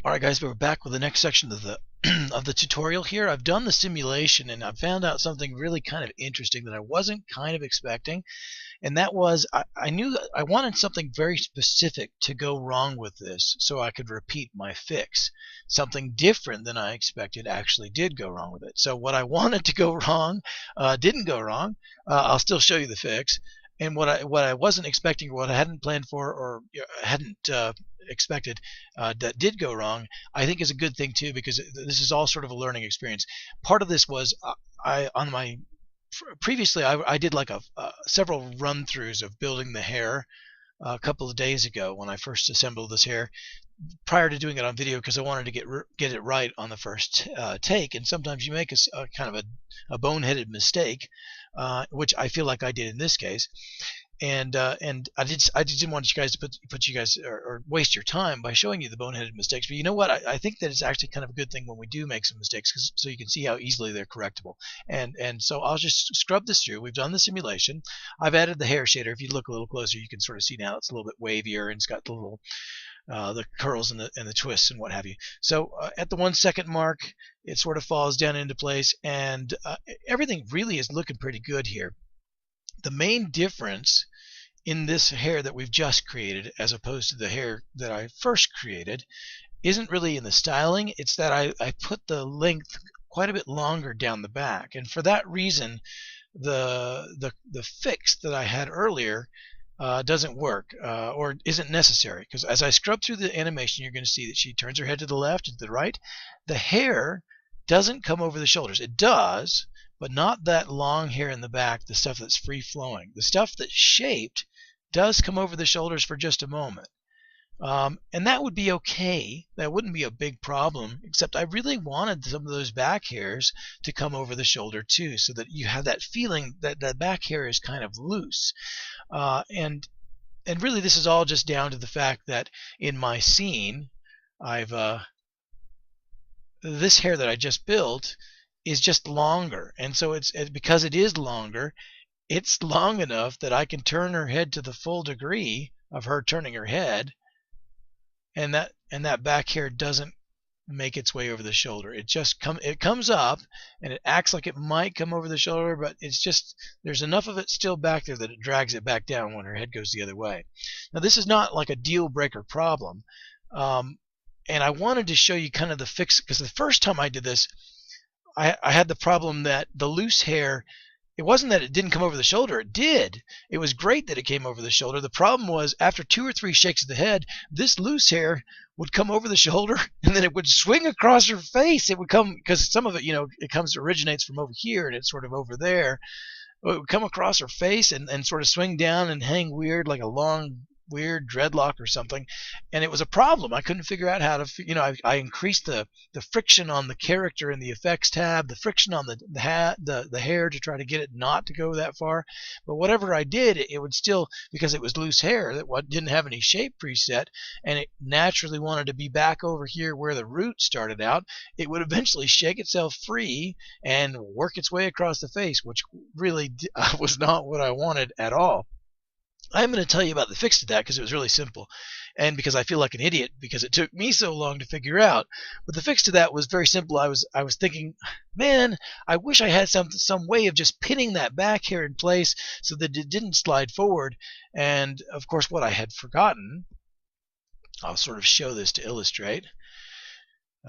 Alright guys, we're back with the next section of the of the tutorial here. I've done the simulation and I found out something really kind of interesting that I wasn't kind of expecting, and that was I knew that I wanted something very specific to go wrong with this so I could repeat my fix. Something different than I expected actually did go wrong with it. So what I wanted to go wrong didn't go wrong. I'll still show you the fix. And what I wasn't expecting, or what I hadn't planned for, or hadn't expected, that did go wrong, I think is a good thing too, because this is all sort of a learning experience. Part of this was I on my previously I did like several run-throughs of building the hair a couple of days ago when I first assembled this hair, prior to doing it on video, because I wanted to get it right on the first take. And sometimes you make a kind of a boneheaded mistake, which I feel like I did in this case. And I just didn't want you guys to put you guys or waste your time by showing you the boneheaded mistakes. But you know what? I think that it's actually kind of a good thing when we do make some mistakes, so you can see how easily they're correctable. And so I'll just scrub this through. We've done the simulation. I've added the hair shader. If you look a little closer, you can sort of see now it's a little bit wavier, and it's got the little the curls and the twists and what have you. So at the 1 second mark, it sort of falls down into place, and everything really is looking pretty good here. The main difference in this hair that we've just created, as opposed to the hair that I first created, isn't really in the styling. It's that I put the length quite a bit longer down the back, and for that reason, the fix that I had earlier doesn't work, or isn't necessary, because as I scrub through the animation, you're going to see that she turns her head to the left and to the right. The hair doesn't come over the shoulders. It does, but not that long hair in the back, the stuff that's free flowing. The stuff that's shaped does come over the shoulders for just a moment. And that would be okay. That wouldn't be a big problem, except I really wanted some of those back hairs to come over the shoulder too, so that you have that feeling that that back hair is kind of loose. And really this is all just down to the fact that in my scene, I've this hair that I just built is just longer, and so it's because it is longer, it's long enough that I can turn her head to the full degree of her turning her head, and that back hair doesn't make its way over the shoulder. It comes up and it acts like it might come over the shoulder, but it's just there's enough of it still back there that it drags it back down when her head goes the other way. Now this is not like a deal breaker problem, and I wanted to show you kind of the fix, because the first time I did this, I had the problem that the loose hair, it wasn't that it didn't come over the shoulder. It did. It was great that it came over the shoulder. The problem was after 2 or 3 shakes of the head, this loose hair would come over the shoulder, and then it would swing across her face. It would come, because some of it, it originates from over here, and it's sort of over there. It would come across her face and sort of swing down and hang weird, like a long, weird dreadlock or something. And it was a problem. I couldn't figure out how to, I increased the friction on the character in the effects tab, the friction on the hair to try to get it not to go that far. But whatever I did, it would still, because it was loose hair that didn't have any shape preset, and it naturally wanted to be back over here where the root started out, it would eventually shake itself free and work its way across the face, which really was not what I wanted at all. I'm going to tell you about the fix to that because it was really simple, and because I feel like an idiot because it took me so long to figure out. But the fix to that was very simple. I was thinking, man, I wish I had some way of just pinning that back hair in place so that it didn't slide forward. And of course, what I had forgotten, I'll sort of show this to illustrate.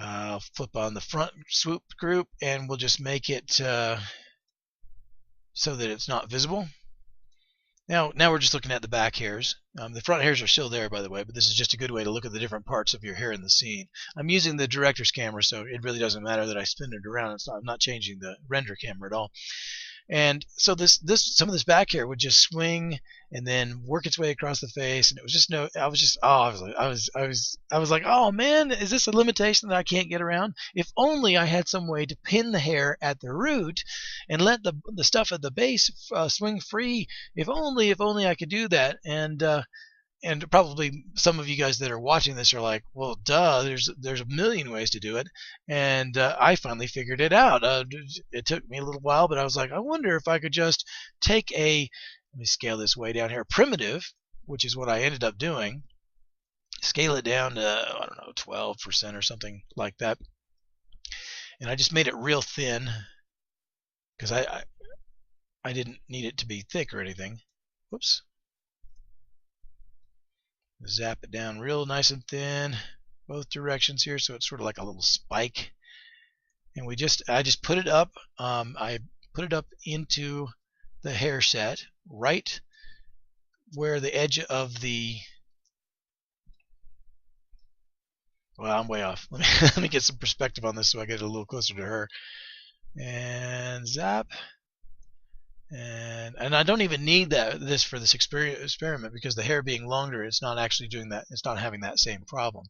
I'll flip on the front swoop group, and we'll just make it so that it's not visible. Now we're just looking at the back hairs. The front hairs are still there, by the way, but this is just a good way to look at the different parts of your hair in the scene. I'm using the director's camera, so it really doesn't matter that I spin it around. I'm not changing the render camera at all. And so some of this back hair would just swing and then work its way across the face, and it was just I was like, oh man, is this a limitation that I can't get around? If only I had some way to pin the hair at the root and let the stuff at the base swing free. If only I could do that. And probably some of you guys that are watching this are like, well, duh, there's a million ways to do it. And I finally figured it out. It took me a little while, but I was like, I wonder if I could just take let me scale this way down here, primitive, which is what I ended up doing. scale it down to, I don't know, 12% or something like that. And I just made it real thin because I didn't need it to be thick or anything. Whoops. Zap it down real nice and thin, both directions here, so it's sort of like a little spike. And I just put it up. I put it up into the hair set right where the edge of the, well, I'm way off. Let me get some perspective on this so I get a little closer to her. And zap. And I don't even need this for this experiment because the hair being longer, it's not actually doing that. It's not having that same problem.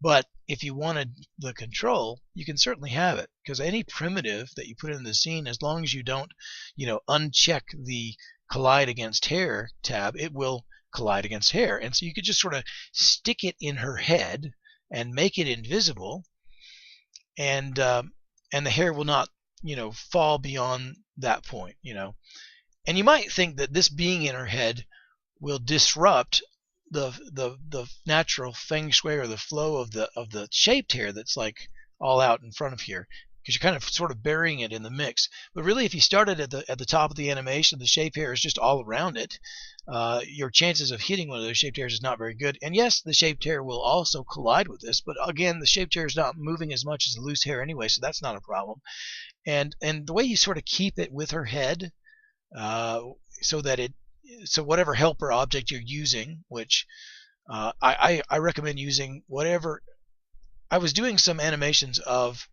But if you wanted the control, you can certainly have it, because any primitive that you put in the scene, as long as you don't, uncheck the collide against hair tab, it will collide against hair. And so you could just sort of stick it in her head and make it invisible, and the hair will not, fall beyond that point, And you might think that this being in her head will disrupt the natural feng shui or the flow of the shaped hair that's like all out in front of here, because you're kind of sort of burying it in the mix. But really, if you started at the top of the animation, the shaped hair is just all around it. Your chances of hitting one of those shaped hairs is not very good. And yes, the shaped hair will also collide with this, but again, the shaped hair is not moving as much as the loose hair anyway, so that's not a problem. And the way you sort of keep it with her head, so that so whatever helper object you're using, which I recommend using whatever. I was doing some animations of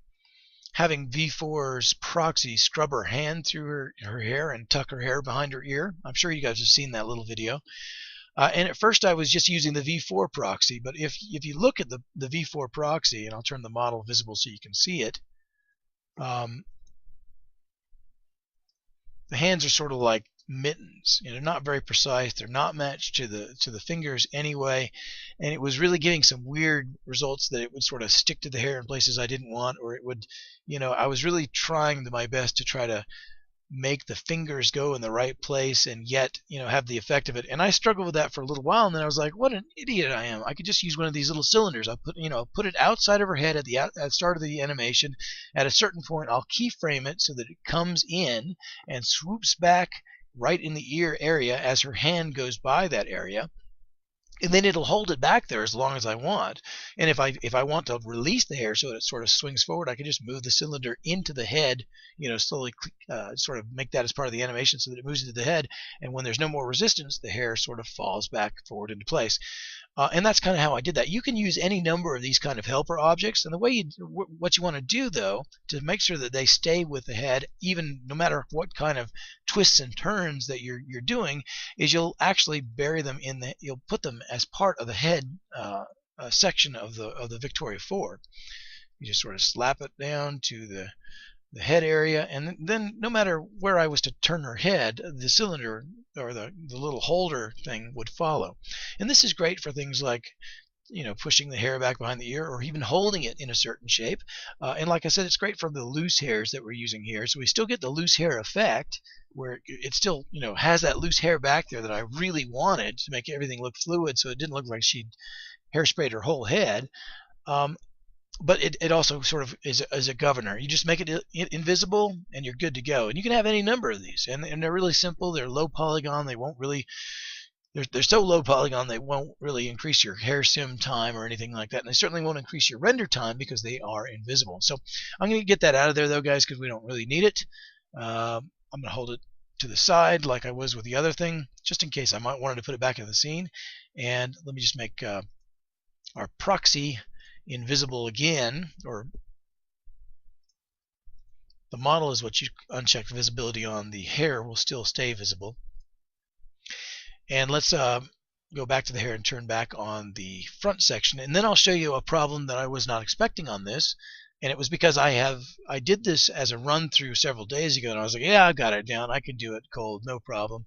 having V4's proxy scrub her hand through her hair and tuck her hair behind her ear. I'm sure you guys have seen that little video. And at first I was just using the V4 proxy, but if you look at the V4 proxy, and I'll turn the model visible so you can see it, the hands are sort of like mittens. They're not very precise. They're not matched to the fingers anyway, and it was really getting some weird results that it would sort of stick to the hair in places I didn't want, or it would, I was really trying my best to try to make the fingers go in the right place and yet, have the effect of it. And I struggled with that for a little while, and then I was like, what an idiot I am. I could just use one of these little cylinders. I'll put it outside of her head at the start of the animation. At a certain point, I'll keyframe it so that it comes in and swoops back right in the ear area as her hand goes by that area. And then it'll hold it back there as long as I want. And if I want to release the hair so that it sort of swings forward, I can just move the cylinder into the head, slowly sort of make that as part of the animation so that it moves into the head. And when there's no more resistance, the hair sort of falls back forward into place. And that's kind of how I did that. You can use any number of these kind of helper objects, and the way what you want to do, though, to make sure that they stay with the head, even no matter what kind of twists and turns that you're doing, is you'll actually bury them you'll put them as part of the head section of the Victoria 4. You just sort of slap it down to the head area, and then no matter where I was to turn her head, the cylinder or the little holder thing would follow. And this is great for things like, pushing the hair back behind the ear or even holding it in a certain shape. And like I said, it's great for the loose hairs that we're using here. So we still get the loose hair effect where it still, has that loose hair back there that I really wanted to make everything look fluid so it didn't look like she'd hairsprayed her whole head. But it also sort of is a governor. You just make it invisible and you're good to go. And you can have any number of these, and they're really simple. They're low polygon. They won't really, they're so low polygon they won't really increase your hair sim time or anything like that. And they certainly won't increase your render time because they are invisible. So I'm going to get that out of there though, guys, because we don't really need it. I'm going to hold it to the side like I was with the other thing, just in case I might wanted to put it back in the scene. And let me just make our proxy invisible again, or the model is what you uncheck visibility on. The hair will still stay visible. And let's go back to the hair and turn back on the front section, and then I'll show you a problem that I was not expecting on this. And it was because I did this as a run through several days ago, and I was like, yeah, I got it down, I can do it cold, no problem,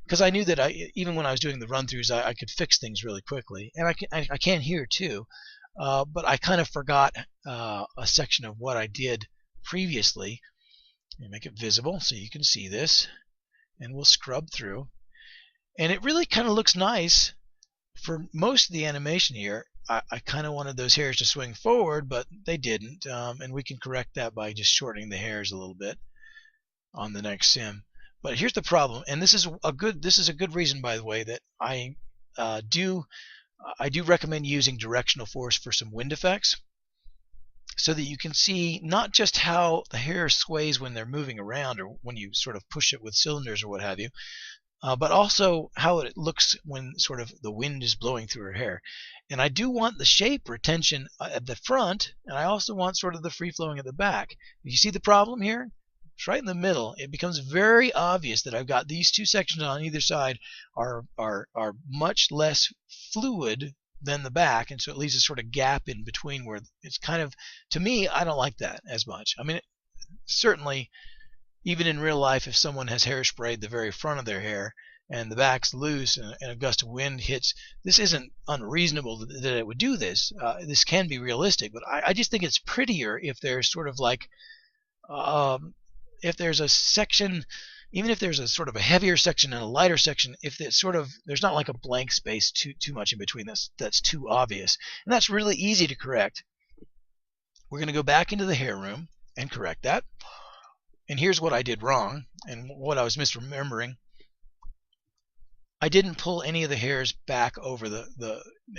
because I knew that even when I was doing the run throughs, I could fix things really quickly, and I can here too. But I kind of forgot a section of what I did previously. Let me make it visible so you can see this, and we'll scrub through. And it really kind of looks nice for most of the animation here, I kind of wanted those hairs to swing forward, but they didn't, and we can correct that by just shortening the hairs a little bit on the next sim. But here's the problem, and this is a good reason, by the way, that uh, do I do recommend using directional force for some wind effects, so that you can see not just how the hair sways when they're moving around or when you sort of push it with cylinders or what have you, but also how it looks when sort of the wind is blowing through her hair. And I do want the shape retention at the front, and I also want sort of the free flowing at the back. You see the problem here? It's right in the middle. It becomes very obvious that I've got these two sections on either side are much less fluid than the back, and so it leaves a sort of gap in between where it's kind of, to me, I don't like that as much. I mean, certainly even in real life, if someone has hairsprayed the very front of their hair and the back's loose and a gust of wind hits, this isn't unreasonable that it would do this. This can be realistic, but I just think it's prettier if there's sort of like, if there's a section, even if there's a sort of a heavier section and a lighter section, if it's sort of, there's not like a blank space too much in between that's too obvious. And that's really easy to correct. We're going to go back into the hair room and correct that. And here's what I did wrong and what I was misremembering. I didn't pull any of the hairs back over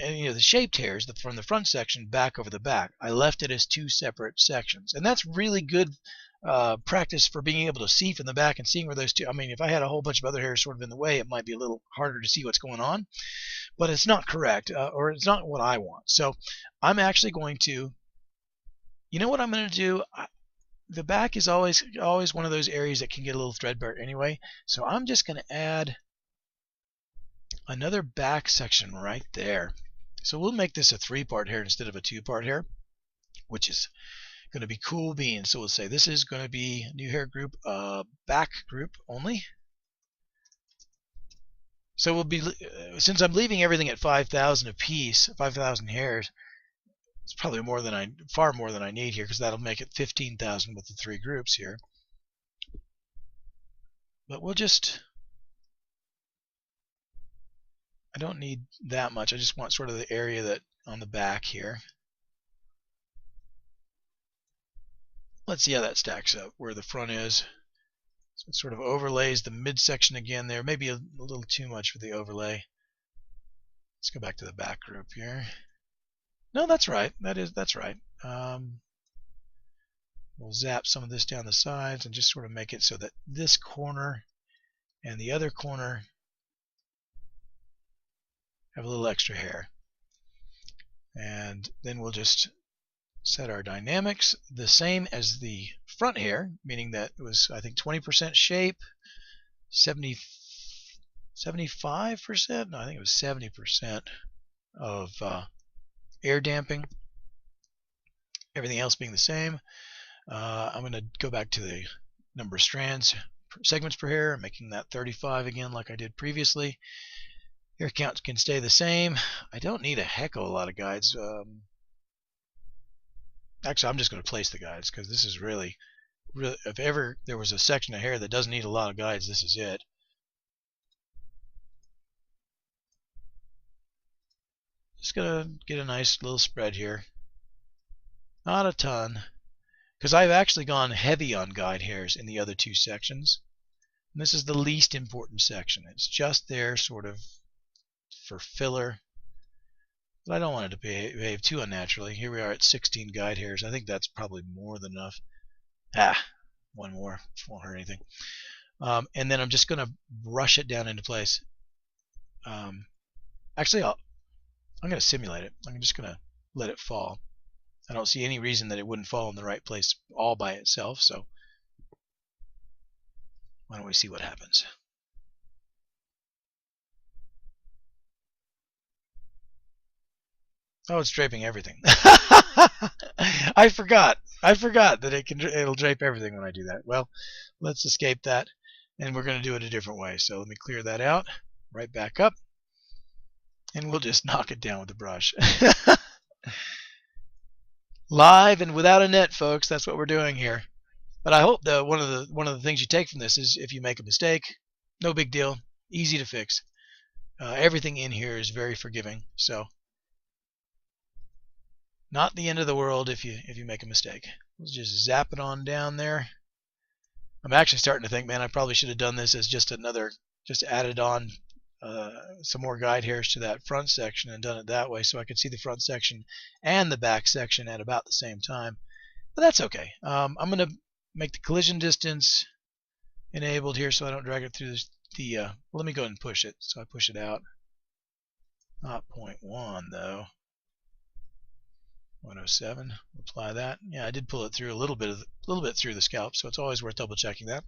any of the shaped hairs from the front section back over the back. I left it as two separate sections. And that's really good practice for being able to see from the back and seeing where those two, I mean, if I had a whole bunch of other hairs sort of in the way, it might be a little harder to see what's going on. But it's not correct, or it's not what I want. So I'm actually going to, you know what I'm going to do? The back is always one of those areas that can get a little threadbare anyway. So I'm just going to add another back section right there. So we'll make this a 3-part hair instead of a 2-part hair, which is going to be cool beans. So we'll say this is going to be new hair group, back group only. So we'll be, since I'm leaving everything at 5,000 a piece, 5,000 hairs, it's probably far more than I need here, because that'll make it 15,000 with the 3 groups here. But we'll just, I don't need that much. I just want sort of the area that on the back here. Let's see how that stacks up where the front is. So it sort of overlays the midsection again there. Maybe a little too much for the overlay. Let's go back to the back group here. No, that's right. That's right. We'll zap some of this down the sides and just sort of make it so that this corner and the other corner have a little extra hair. And then we'll just set our dynamics the same as the front hair, meaning that it was, I think, 20% shape, 75%, no, I think it was 70% of air damping, everything else being the same. I'm going to go back to the number of segments per hair, making that 35 again like I did previously. Hair count can stay the same. I don't need a heck of a lot of guides. Actually, I'm just going to place the guides, because this is really, if ever there was a section of hair that doesn't need a lot of guides, this is it. Just going to get a nice little spread here. Not a ton, because I've actually gone heavy on guide hairs in the other 2 sections. And this is the least important section. It's just there sort of for filler. But I don't want it to behave too unnaturally. Here we are at 16 guide hairs. I think that's probably more than enough. One more. Won't hurt anything. And then I'm just going to brush it down into place. Actually, I'm going to simulate it. I'm just going to let it fall. I don't see any reason that it wouldn't fall in the right place all by itself. So why don't we see what happens? Oh, it's draping everything. I forgot that it'll drape everything when I do that. Well, let's escape that, and we're going to do it a different way. So let me clear that out, right back up, and we'll just knock it down with the brush. Live and without a net, folks. That's what we're doing here. But I hope that one of the things you take from this is, if you make a mistake, no big deal, easy to fix. Everything in here is very forgiving. So Not the end of the world if you make a mistake. Let's just zap it on down there. I'm actually starting to think, man, I probably should have done this as just added on some more guide hairs to that front section and done it that way so I could see the front section and the back section at about the same time. But that's okay. I'm going to make the collision distance enabled here so I don't drag it through let me go ahead and push it. So I push it out. Not 0.1 though. 107. Apply that. Yeah, I did pull it through a little bit through the scalp, so it's always worth double checking that.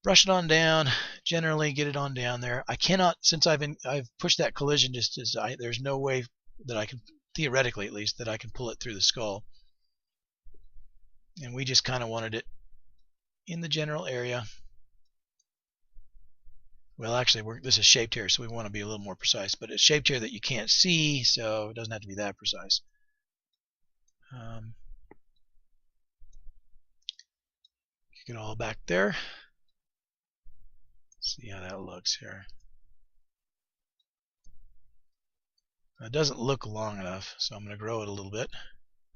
Brush it on down. Generally, get it on down there. I cannot, since I've pushed that collision distance. There's no way that I can, theoretically at least, that I can pull it through the skull. And we just kind of wanted it in the general area. Well, actually, this is shaped hair, so we want to be a little more precise. But it's shaped hair that you can't see, so it doesn't have to be that precise. Kick it all back there. See how that looks here. It doesn't look long enough, so I'm going to grow it a little bit.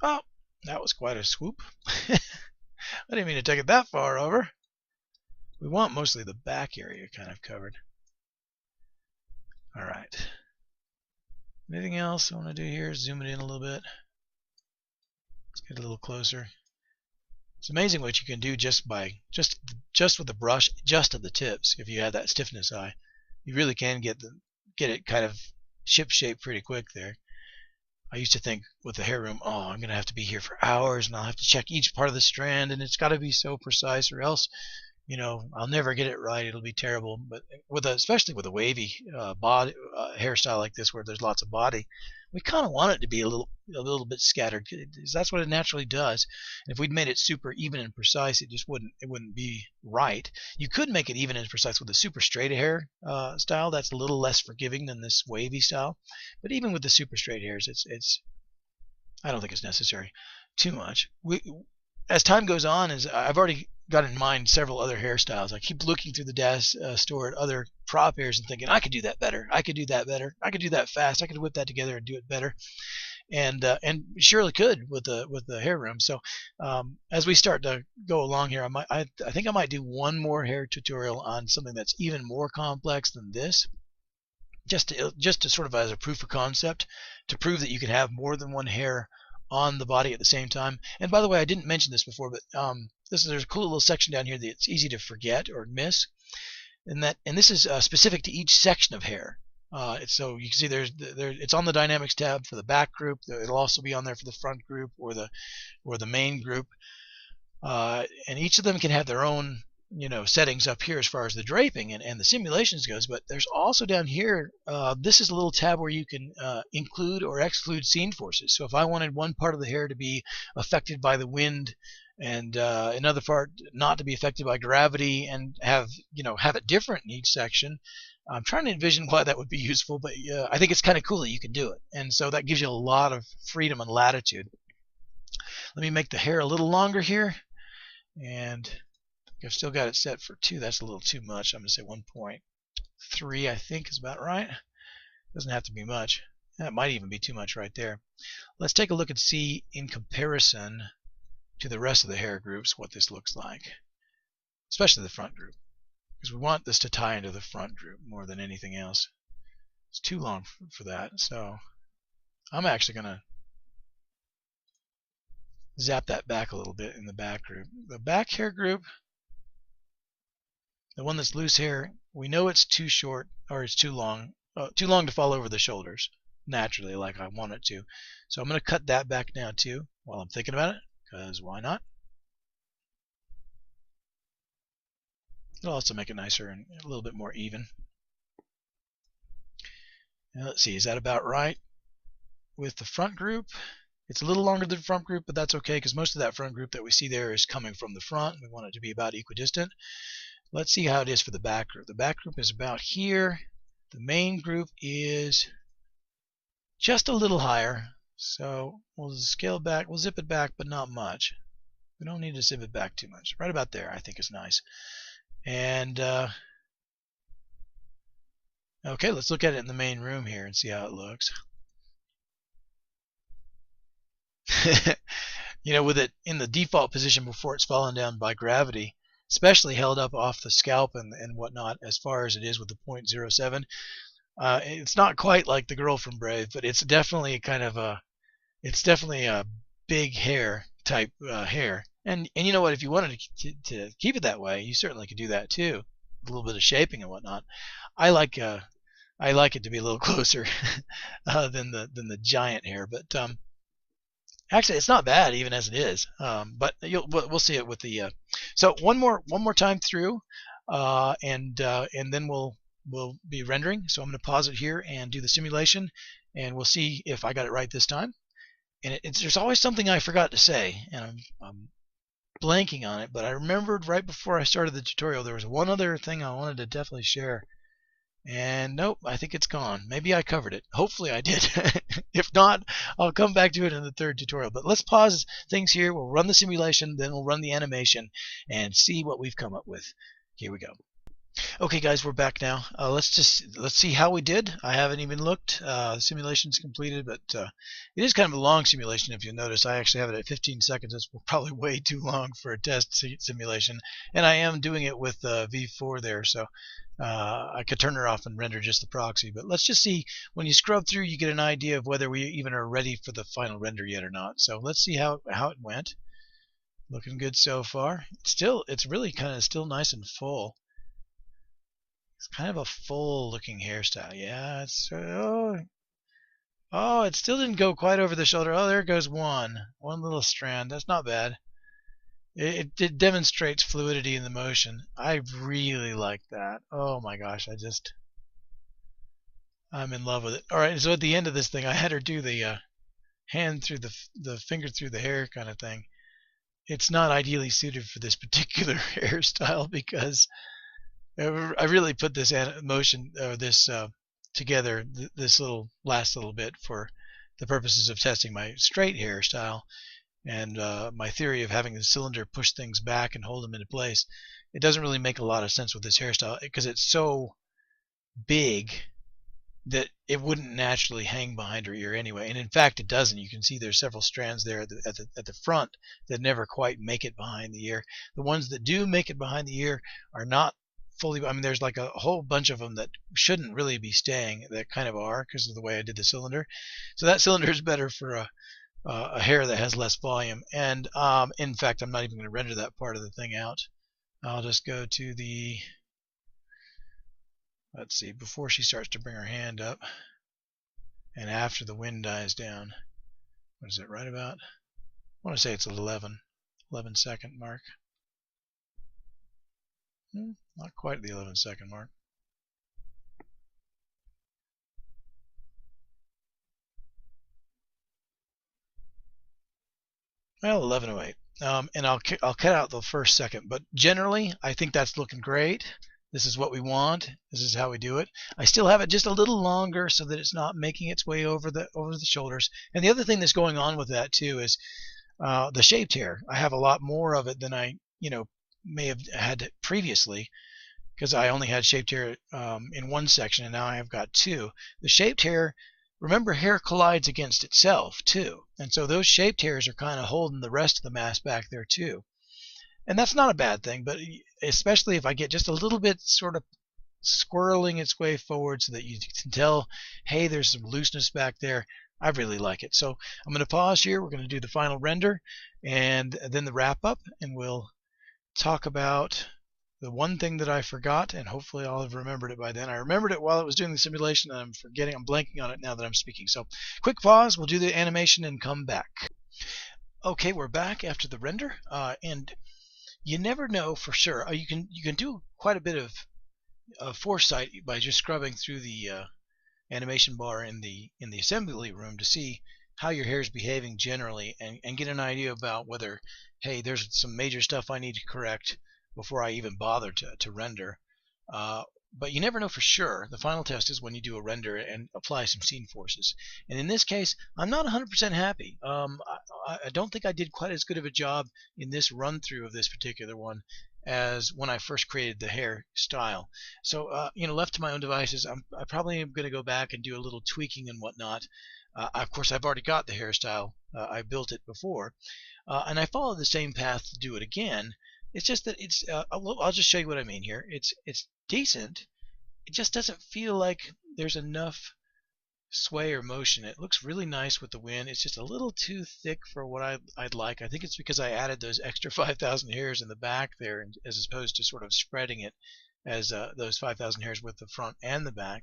Oh, that was quite a swoop. I didn't mean to take it that far over. We want mostly the back area kind of covered. All right. Anything else I want to do here? Zoom it in a little bit. Let's get a little closer. It's amazing what you can do just with the brush, just at the tips. If you have that stiffness eye, you really can get it kind of ship shape pretty quick there. I used to think with the hair room, oh, I'm going to have to be here for hours and I'll have to check each part of the strand and it's got to be so precise or else, I'll never get it right. It'll be terrible. But especially with a wavy body hairstyle like this where there's lots of body, we kind of want it to be a little bit scattered. That's what it naturally does. And if we'd made it super even and precise, it wouldn't be right. You could make it even and precise with a super straight hair style. That's a little less forgiving than this wavy style. But even with the super straight hairs, I don't think it's necessary too much. As time goes on, I've already got in mind several other hairstyles. I keep looking through the desk store at other prop hairs and thinking, I could do that better. I could do that better. I could do that fast. I could whip that together and do it better. And surely could with the hair room. So as we start to go along here, I think I might do one more hair tutorial on something that's even more complex than this. Just to sort of as a proof of concept, to prove that you can have more than one hair on the body at the same time. And by the way, I didn't mention this before, but there's a cool little section down here that's easy to forget or miss, and this is specific to each section of hair. So you can see it's on the dynamics tab for the back group. It'll also be on there for the front group or the main group, and each of them can have their own settings up here as far as the draping and the simulations goes. But there's also down here, this is a little tab where you can include or exclude scene forces. So if I wanted one part of the hair to be affected by the wind and another part not to be affected by gravity and have it different in each section, I'm trying to envision why that would be useful, but I think it's kind of cool that you can do it, and so that gives you a lot of freedom and latitude. Let me make the hair a little longer here, and I've still got it set for 2. That's a little too much. I'm going to say 1.3, I think is about right. Doesn't have to be much. That might even be too much right there. Let's take a look and see in comparison to the rest of the hair groups what this looks like, especially the front group, because we want this to tie into the front group more than anything else. It's too long for that, so I'm actually going to zap that back a little bit in the back group. The back hair group, the one that's loose hair, we know it's too short or it's too long to fall over the shoulders naturally like I want it to. So I'm going to cut that back now too while I'm thinking about it, because why not? It'll also make it nicer and a little bit more even. Now let's see, is that about right? With the front group, it's a little longer than the front group, but that's okay because most of that front group that we see there is coming from the front. We want it to be about equidistant. Let's see how it is for the back group. The back group is about here. The main group is just a little higher. So we'll scale back, we'll zip it back, but not much. We don't need to zip it back too much. Right about there, I think is nice. And okay, let's look at it in the main room here and see how it looks. You know, with it in the default position before it's fallen down by gravity, especially held up off the scalp and whatnot, as far as it is with the .07. It's not quite like the girl from Brave, but it's definitely it's definitely a big hair type hair. And you know what? If you wanted to keep it that way, you certainly could do that too. A little bit of shaping and whatnot. I like uh, I like it to be a little closer than the giant hair, but actually, it's not bad even as it is. But we'll see it with the. So one more time through, and then we'll be rendering. So I'm going to pause it here and do the simulation, and we'll see if I got it right this time. And there's always something I forgot to say, and I'm blanking on it. But I remembered right before I started the tutorial there was one other thing I wanted to definitely share. And nope, I think it's gone. Maybe I covered it. Hopefully I did. If not, I'll come back to it in the third tutorial. But let's pause things here. We'll run the simulation, then we'll run the animation and see what we've come up with. Here we go. Okay, guys, we're back now. Let's see how we did. I haven't even looked. The simulation's completed, but it is kind of a long simulation. If you notice, I actually have it at 15 seconds. That's probably way too long for a test simulation, and I am doing it with V4 there, so I could turn her off and render just the proxy. But let's just see. When you scrub through, you get an idea of whether we even are ready for the final render yet or not. So let's see how it went. Looking good so far. It's really kind of still nice and full. It's kind of a full looking hairstyle. Yeah, it's oh, it still didn't go quite over the shoulder. Oh, there goes one little strand. That's not bad. It demonstrates fluidity in the motion. I really like that. Oh my gosh, I'm in love with it. All right, so at the end of this thing, I had her do the hand through the finger through the hair kind of thing. It's not ideally suited for this particular hairstyle because I really put this motion or this together, this last little bit for the purposes of testing my straight hairstyle and my theory of having the cylinder push things back and hold them into place. It doesn't really make a lot of sense with this hairstyle because it's so big that it wouldn't naturally hang behind her ear anyway. And in fact, it doesn't. You can see there's several strands there at the front that never quite make it behind the ear. The ones that do make it behind the ear are not fully. I mean, there's like a whole bunch of them that shouldn't really be staying that kind of are because of the way I did the cylinder. So that cylinder is better for a hair that has less volume. And in fact, I'm not even going to render that part of the thing out. I'll just go to the, let's see, before she starts to bring her hand up and after the wind dies down. What is it, right about? I want to say it's 11 second mark. Not quite the 11-second mark. Well, 11:08. And I'll cut out the first second, but generally I think that's looking great. This is what we want. This is how we do it. I still have it just a little longer so that it's not making its way over the shoulders. And the other thing that's going on with that too is the shaped hair. I have a lot more of it than I may have had previously because I only had shaped hair in one section and now I have got two. The shaped hair, remember, hair collides against itself too, and so those shaped hairs are kind of holding the rest of the mass back there too. And that's not a bad thing, but especially if I get just a little bit sort of squirreling its way forward so that you can tell, hey, there's some looseness back there. I really like it. So I'm going to pause here. We're going to do the final render and then the wrap up, and we'll talk about the one thing that I forgot, and hopefully I'll have remembered it by then. I remembered it while I was doing the simulation, and I'm blanking on it now that I'm speaking. So quick pause, we'll do the animation and come back. Okay, we're back after the render, and you never know for sure. You can do quite a bit of foresight by just scrubbing through the animation bar in the assembly room to see how your hair is behaving generally and get an idea about whether, hey, there's some major stuff I need to correct before I even bother to render. But you never know for sure. The final test is when you do a render and apply some scene forces. And in this case, I'm not 100% happy. I don't think I did quite as good of a job in this run through of this particular one as when I first created the hair style. So, left to my own devices, I probably am going to go back and do a little tweaking and whatnot. Of course, I've already got the hairstyle I built it before, and I followed the same path to do it again. It's just that it's I'll just show you what I mean here. It's decent. It just doesn't feel like there's enough sway or motion. It looks really nice with the wind. It's just a little too thick for what I'd like. I think it's because I added those extra 5,000 hairs in the back there, as opposed to sort of spreading it as those 5,000 hairs with the front and the back,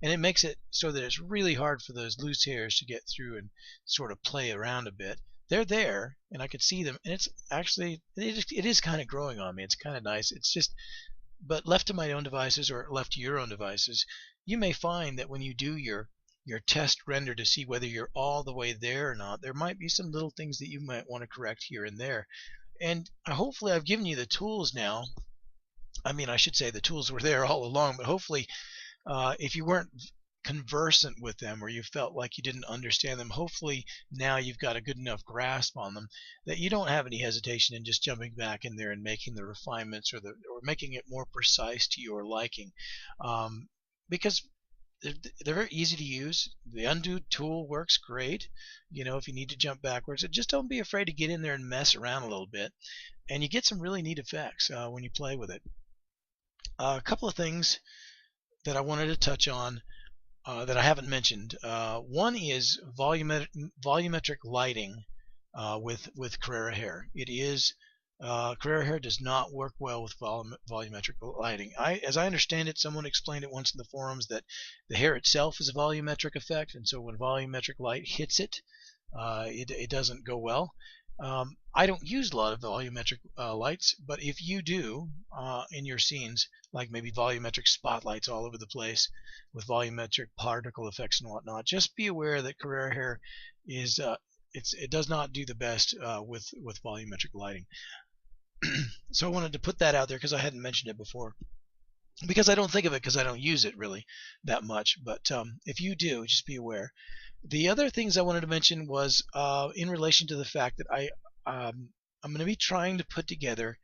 and it makes it so that it's really hard for those loose hairs to get through and sort of play around a bit. They're there, and I could see them, and it's actually it is kind of growing on me. It's kind of nice. It's just, but left to my own devices or left to your own devices, you may find that when you do your test render to see whether you're all the way there or not, there might be some little things that you might want to correct here and there. And hopefully I've given you the tools now. I mean, I should say the tools were there all along, but hopefully if you weren't conversant with them or you felt like you didn't understand them, hopefully now you've got a good enough grasp on them that you don't have any hesitation in just jumping back in there and making the refinements or making it more precise to your liking, because they're very easy to use. The undo tool works great, you know, if you need to jump backwards. Just don't be afraid to get in there and mess around a little bit, and you get some really neat effects when you play with it. A couple of things that I wanted to touch on that I haven't mentioned. One is volumetric lighting with Carrara hair. Carrara hair does not work well with volumetric lighting. As I understand it, someone explained it once in the forums that the hair itself is a volumetric effect, and so when volumetric light hits it, it doesn't go well. I don't use a lot of volumetric lights, but if you do in your scenes, like maybe volumetric spotlights all over the place with volumetric particle effects and whatnot, just be aware that Carrara hair is it does not do the best with volumetric lighting. So I wanted to put that out there because I hadn't mentioned it before, because I don't think of it because I don't use it really that much. But if you do, just be aware. The other things I wanted to mention was in relation to the fact that I'm going to be trying to put together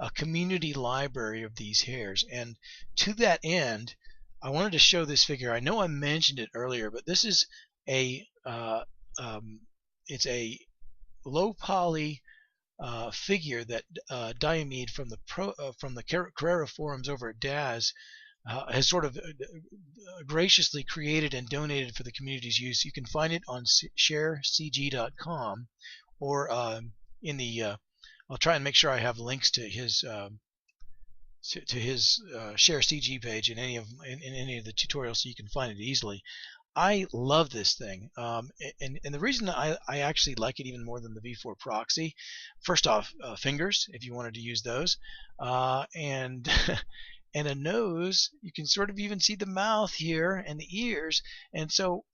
a community library of these hairs, and to that end I wanted to show this figure. I know I mentioned it earlier, but this is it's a low poly figure that Diomede from the Carrara forums over at Daz has sort of graciously created and donated for the community's use. You can find it on sharecg.com or in the I'll try and make sure I have links to his Share CG page in any of the tutorials so you can find it easily. I love this thing, and the reason I actually like it even more than the V4 proxy, first off, fingers if you wanted to use those, and and a nose. You can sort of even see the mouth here and the ears, and so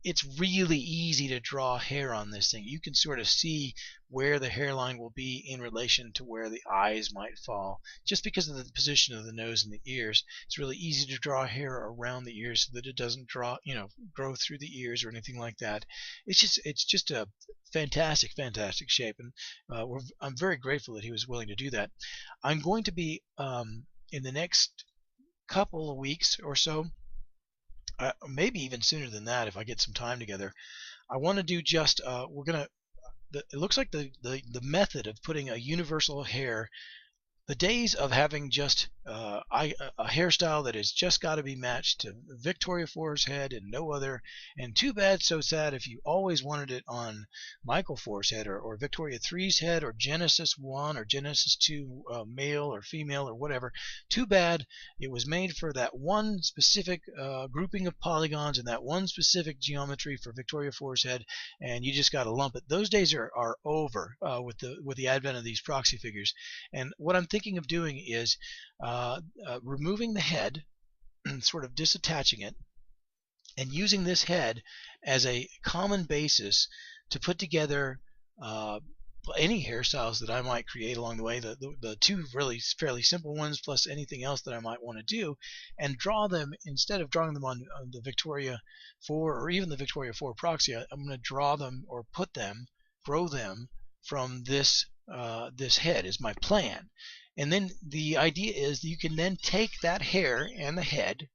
it's really easy to draw hair on this thing. You can sort of see where the hairline will be in relation to where the eyes might fall, just because of the position of the nose and the ears. It's really easy to draw hair around the ears so that it doesn't grow through the ears or anything like that. It's just a fantastic shape, and I'm very grateful that he was willing to do that. I'm going to be in the next couple of weeks or so, maybe even sooner than that if I get some time together. I want to do just it looks like the method of putting a universal hair, the days of having just a hairstyle that has just got to be matched to Victoria 4's head and no other, and too bad so sad if you always wanted it on Michael 4's head or Victoria 3's head or Genesis 1 or Genesis 2 male or female or whatever. Too bad it was made for that one specific grouping of polygons and that one specific geometry for Victoria 4's head, and you just got to lump it. Those days are over with the advent of these proxy figures. And what I'm thinking of doing is removing the head, sort of disattaching it, and using this head as a common basis to put together any hairstyles that I might create along the way, the two really fairly simple ones plus anything else that I might want to do, and draw them, instead of drawing them on the Victoria 4 or even the Victoria 4 proxy. I'm going to draw them or grow them from this head is my plan. And then the idea is that you can then take that hair and the head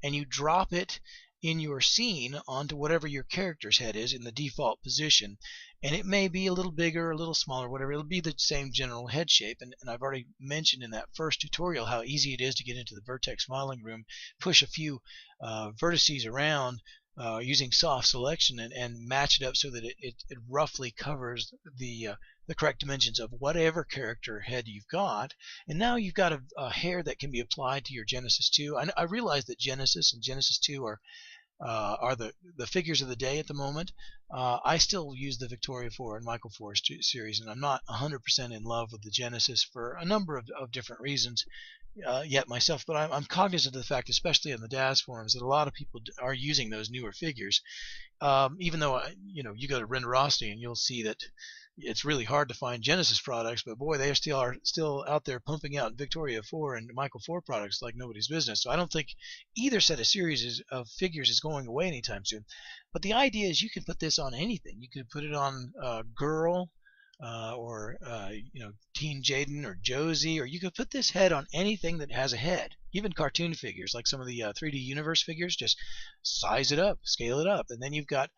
and you drop it in your scene onto whatever your character's head is in the default position. And it may be a little bigger, a little smaller, whatever. It'll be the same general head shape. And I've already mentioned in that first tutorial how easy it is to get into the vertex modeling room, push a few vertices around using soft selection, and match it up so that it roughly covers the correct dimensions of whatever character head you've got. And now you've got a hair that can be applied to your Genesis 2. I realize that Genesis and Genesis 2 are the figures of the day at the moment. I still use the Victoria 4 and Michael 4 series, and I'm not 100% in love with the Genesis for a number of different reasons yet myself. But I'm cognizant of the fact, especially in the DAS forums, that a lot of people are using those newer figures. Even though you go to Renderosity and you'll see that it's really hard to find Genesis products, but boy, they are still out there pumping out Victoria 4 and Michael 4 products like nobody's business. So I don't think either set of series of figures is going away anytime soon. But the idea is you can put this on anything. You could put it on Girl, or Teen Jaden or Josie, or you could put this head on anything that has a head. Even cartoon figures, like some of the 3D Universe figures, just size it up, scale it up, and then you've got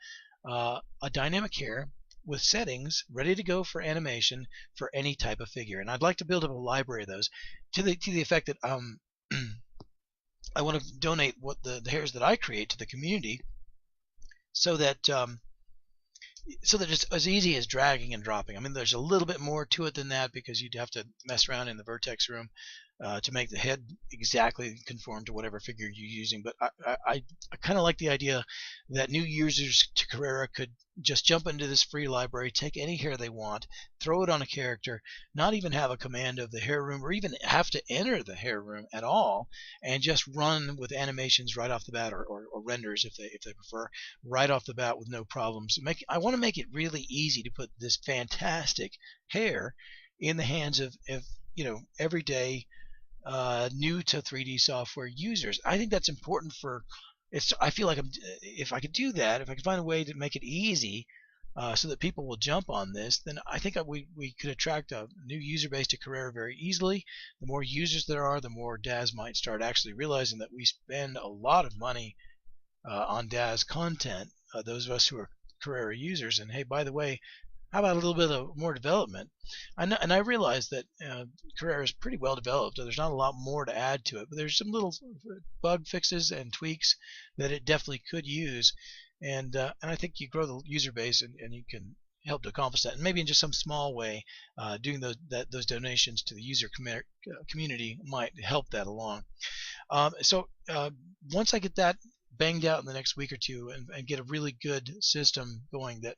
a dynamic hair with settings ready to go for animation for any type of figure. And I'd like to build up a library of those to the effect that I want to donate what the hairs that I create to the community, so that it's as easy as dragging and dropping. I mean, there's a little bit more to it than that, because you'd have to mess around in the vertex room to make the head exactly conform to whatever figure you're using. But I kind of like the idea that new users to Carrara could just jump into this free library, take any hair they want, throw it on a character, not even have a command of the hair room, or even have to enter the hair room at all, and just run with animations right off the bat, or renders if they prefer, right off the bat with no problems. I want to make it really easy to put this fantastic hair in the hands of everyday new to 3D software users. I think that's important for I feel like if I could do that, if I could find a way to make it easy so that people will jump on this, then I think we could attract a new user base to Carrara very easily. The more users there are, the more DAS might start actually realizing that we spend a lot of money on DAS content, those of us who are Carrara users. And hey, by the way, how about a little bit of more development? And I realize that Carrara is pretty well developed. There's not a lot more to add to it, but there's some little bug fixes and tweaks that it definitely could use. And I think you grow the user base, and you can help to accomplish that. And maybe in just some small way, doing those donations to the user community might help that along. So once I get that banged out in the next week or two, and get a really good system going, that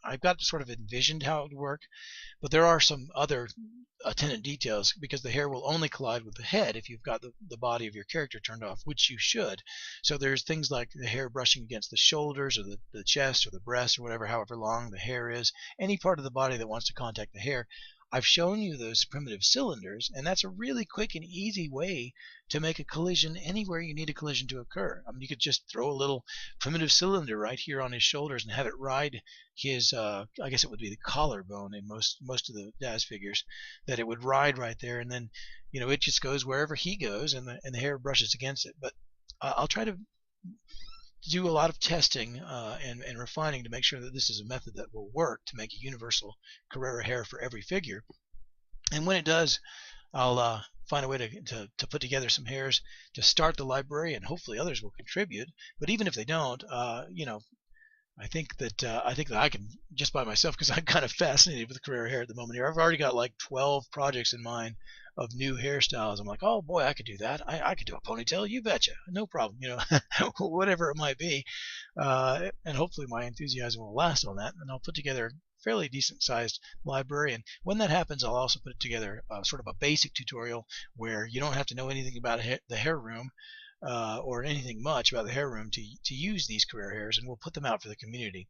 I've got sort of envisioned how it would work, but there are some other attendant details, because the hair will only collide with the head if you've got the body of your character turned off, which you should. So there's things like the hair brushing against the shoulders, or the chest, or the breast, or whatever, however long the hair is, any part of the body that wants to contact the hair. I've shown you those primitive cylinders, and that's a really quick and easy way to make a collision anywhere you need a collision to occur. I mean, you could just throw a little primitive cylinder right here on his shoulders and have it ride his, I guess it would be the collarbone in most of the DAS figures, that it would ride right there, and then it just goes wherever he goes, and the hair brushes against it. But I'll try to do a lot of testing and refining to make sure that this is a method that will work to make a universal Carrara hair for every figure. And when it does, I'll find a way to put together some hairs to start the library, and hopefully others will contribute. But even if they don't, I think that I can, just by myself, because I'm kind of fascinated with Carrara hair at the moment here. I've already got like 12 projects in mind of new hairstyles. I'm like, oh boy, I could do that. I could do a ponytail, you betcha, no problem. Whatever it might be, and hopefully my enthusiasm will last on that, and I'll put together a fairly decent sized library. And when that happens, I'll also put together sort of a basic tutorial where you don't have to know anything about the hair room, or anything much about the hair room to use these Carrara hairs, and we'll put them out for the community.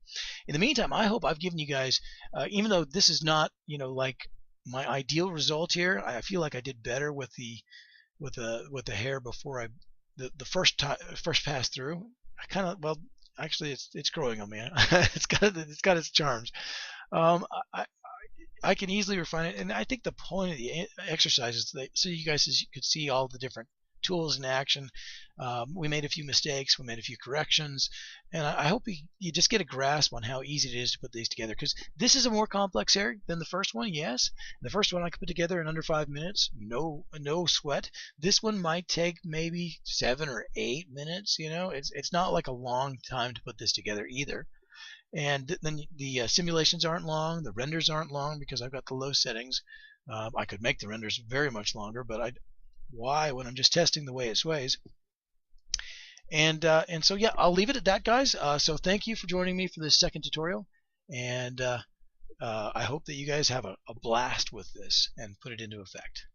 In the meantime, I hope I've given you guys, even though this is not like my ideal result here, I feel like I did better with the hair before the first pass through. I kind of, well, actually it's growing on me. it's got its charms. I can easily refine it, and I think the point of the exercise is so you guys could see all the different tools in action. We made a few mistakes, we made a few corrections, and I hope you just get a grasp on how easy it is to put these together, because this is a more complex hair than the first one, yes. The first one I could put together in under 5 minutes, no sweat. This one might take maybe 7 or 8 minutes. It's not like a long time to put this together either. And then the simulations aren't long, the renders aren't long because I've got the low settings. I could make the renders very much longer, but why when I'm just testing the way it sways? And so yeah, I'll leave it at that, guys. So thank you for joining me for this second tutorial, and I hope that you guys have a blast with this and put it into effect.